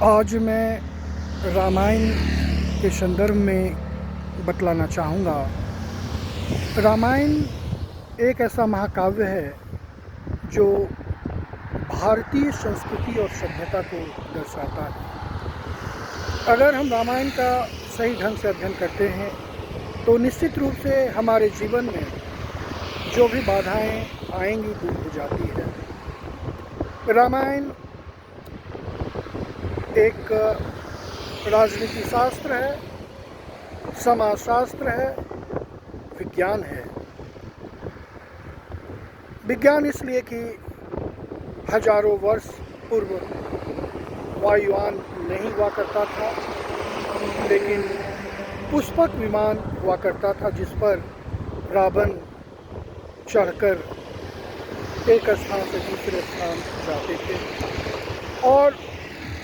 आज मैं रामायण के संदर्भ में बतलाना चाहूँगा। रामायण एक ऐसा महाकाव्य है जो भारतीय संस्कृति और सभ्यता को दर्शाता है। अगर हम रामायण का सही ढंग से अध्ययन करते हैं तो निश्चित रूप से हमारे जीवन में जो भी बाधाएं आएंगी दूर हो जाती है। रामायण एक राजनीति शास्त्र है, समाज शास्त्र है, विज्ञान है। विज्ञान इसलिए कि हजारों वर्ष पूर्व वायुयान नहीं हुआ करता था, लेकिन पुष्पक विमान हुआ करता था जिस पर रावण चढ़कर एक स्थान से दूसरे स्थान जाते थे और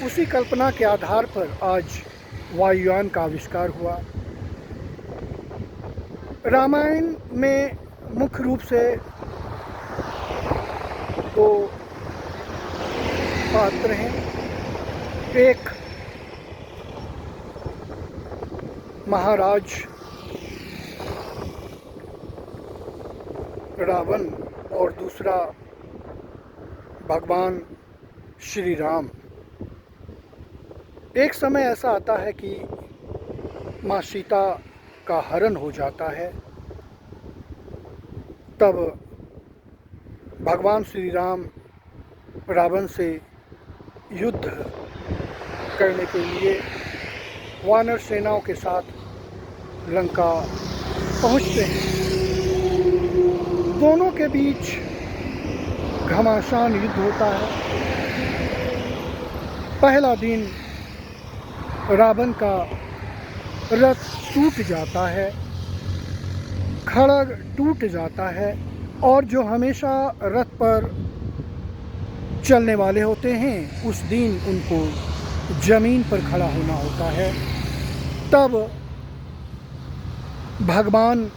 उसी कल्पना के आधार पर आज वायुयान का आविष्कार हुआ। रामायण में मुख्य रूप से दो पात्र हैं। एक महाराज रावण और दूसरा भगवान श्री राम। एक समय ऐसा आता है कि माँ सीता का हरण हो जाता है। तब भगवान श्री राम रावण से युद्ध करने के लिए वानर सेनाओं के साथ लंका पहुँचते हैं। दोनों के बीच घमासान युद्ध होता है। पहला दिन रावण का रथ टूट जाता है, खड़ग टूट जाता है और जो हमेशा रथ पर चलने वाले होते हैं उस दिन उनको जमीन पर खड़ा होना होता है। तब भगवान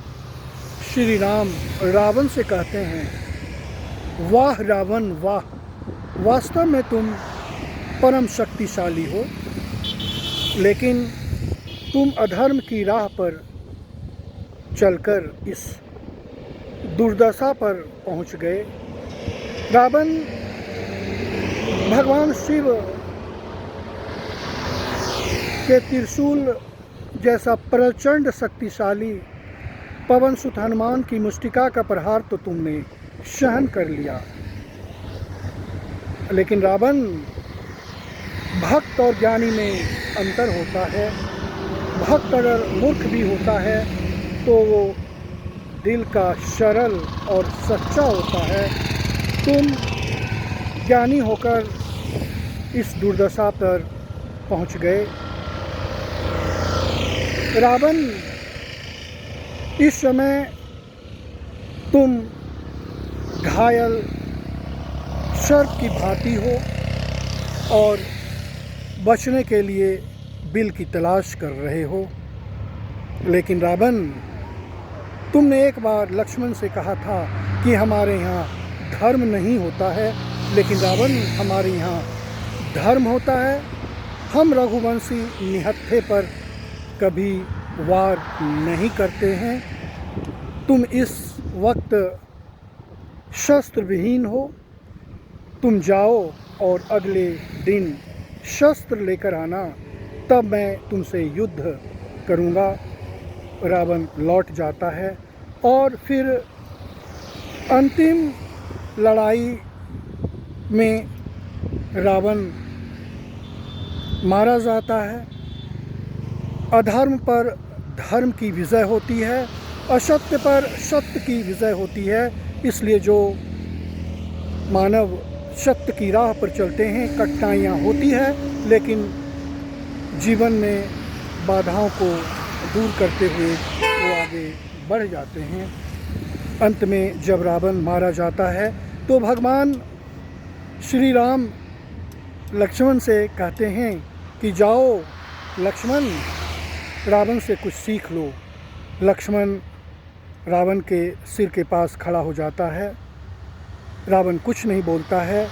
श्री राम रावण से कहते हैं, वाह रावण वाह, वास्तव में तुम परम शक्तिशाली हो, लेकिन तुम अधर्म की राह पर चलकर इस दुर्दशा पर पहुंच गए। रावण भगवान शिव के त्रिशूल जैसा प्रचंड शक्तिशाली पवन सुत हनुमान की मुष्टिका का प्रहार तो तुमने सहन कर लिया, लेकिन रावण भक्त और ज्ञानी में अंतर होता है। भक्त अगर मूर्ख भी होता है तो वो दिल का सरल और सच्चा होता है। तुम ज्ञानी होकर इस दुर्दशा पर पहुंच गए। रावण, इस समय तुम घायल सर्प की भांति हो और बचने के लिए बिल की तलाश कर रहे हो। लेकिन रावण, तुमने एक बार लक्ष्मण से कहा था कि हमारे यहाँ धर्म नहीं होता है, लेकिन रावण, हमारे यहाँ धर्म होता है। हम रघुवंशी निहत्थे पर कभी वार नहीं करते हैं। तुम इस वक्त शस्त्र विहीन हो। तुम जाओ और अगले दिन शस्त्र लेकर आना, तब मैं तुमसे युद्ध करूँगा। रावण लौट जाता है और फिर अंतिम लड़ाई में रावण मारा जाता है। अधर्म पर धर्म की विजय होती है, असत्य पर सत्य की विजय होती है। इसलिए जो मानव सत्य की राह पर चलते हैं, कठिनाइयाँ होती है, लेकिन जीवन में बाधाओं को दूर करते हुए वो आगे बढ़ जाते हैं। अंत में जब रावण मारा जाता है तो भगवान श्री राम लक्ष्मण से कहते हैं कि जाओ लक्ष्मण, रावण से कुछ सीख लो। लक्ष्मण रावण के सिर के पास खड़ा हो जाता है। रावण कुछ नहीं बोलता है।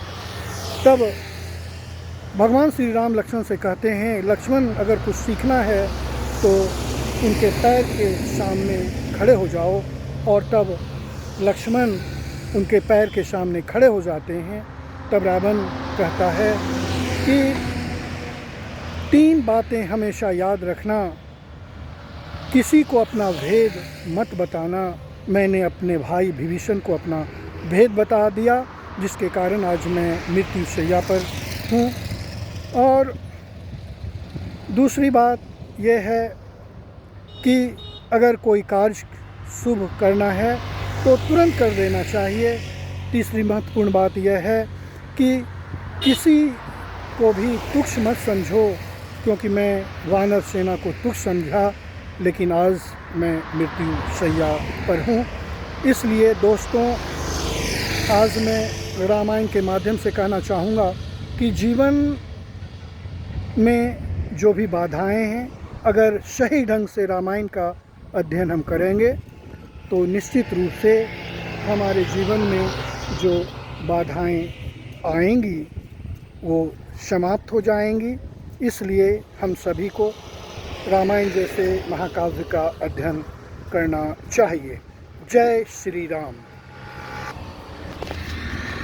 तब भगवान श्री राम लक्ष्मण से कहते हैं, लक्ष्मण अगर कुछ सीखना है तो उनके पैर के सामने खड़े हो जाओ। और तब लक्ष्मण उनके पैर के सामने खड़े हो जाते हैं। तब रावण कहता है कि 3 बातें हमेशा याद रखना, किसी को अपना भेद मत बताना। मैंने अपने भाई विभीषण को अपना भेद बता दिया, जिसके कारण आज मैं मृत्यु शैया पर हूँ। और दूसरी बात यह है कि अगर कोई कार्य शुभ करना है तो तुरंत कर देना चाहिए। तीसरी महत्वपूर्ण बात यह है कि किसी को भी तुच्छ मत समझो, क्योंकि मैं वानर सेना को तुच्छ समझा, लेकिन आज मैं मृत्यु शैया पर हूँ। इसलिए दोस्तों, आज मैं रामायण के माध्यम से कहना चाहूँगा कि जीवन में जो भी बाधाएं हैं, अगर सही ढंग से रामायण का अध्ययन हम करेंगे तो निश्चित रूप से हमारे जीवन में जो बाधाएं आएंगी वो समाप्त हो जाएंगी। इसलिए हम सभी को रामायण जैसे महाकाव्य का अध्ययन करना चाहिए। जय श्री राम।